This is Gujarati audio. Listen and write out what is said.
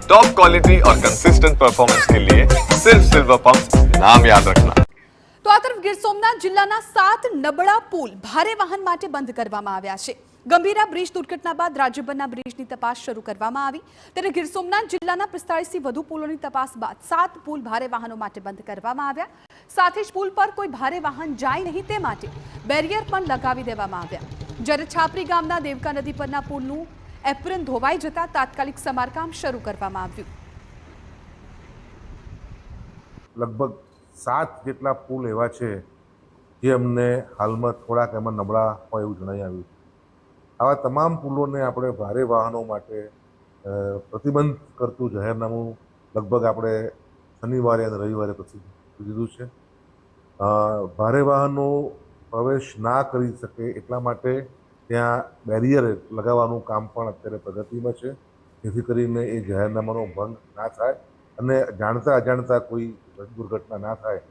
टॉप क्वालिटी और कंसिस्टेंट परफॉर्मेंस के लिए सिर्फ सिल्वर पंप नाम याद रखना। તો આ તરફ ગીર સોમનાથ જિલ્લાના 7 નબળા પુલ ભારે વાહન માટે બંધ કરવામાં આવ્યા છે। ગંભીરા બ્રિજ દુર્ઘટના બાદ રાજ્યભરના બ્રિજની તપાસ શરૂ કરવામાં આવી, ત્યારે ગીર સોમનાથ જિલ્લાના 45થી વધુ પુલોની તપાસ બાદ 7 પુલ ભારે વાહનો માટે બંધ કરવામાં આવ્યા। સાથે જ પુલ પર કોઈ ભારે વાહન જાય નહીં તે માટે બેરિયર પણ લગાવી દેવામાં આવ્યા। જ્યારે છાપરી ગામના દેવકા નદી પરના પુલનું એપ્રન ધોવાઈ જતા તાત્કાલિક સમારકામ શરૂ કરવામાં આવ્યું। લગભગ 7 જેટલા પુલ એવા છે જે અમને હાલમાં થોડાક એમાં નબળા હોય એવું જણાઈ આવ્યું છે। આવા તમામ પુલોને આપણે ભારે વાહનો માટે પ્રતિબંધ કરતું જાહેરનામું લગભગ આપણે શનિવારે અને રવિવારે પ્રસિદ્ધ દીધું છે। ભારે વાહનો પ્રવેશ ના કરી શકે એટલા માટે ત્યાં બેરિયર લગાવવાનું કામ પણ અત્યારે પ્રગતિમાં છે, જેથી કરીને એ જાહેરનામાનો ભંગ ના થાય અને જાણતા અજાણતા કોઈ દુર્ઘટના ના થાય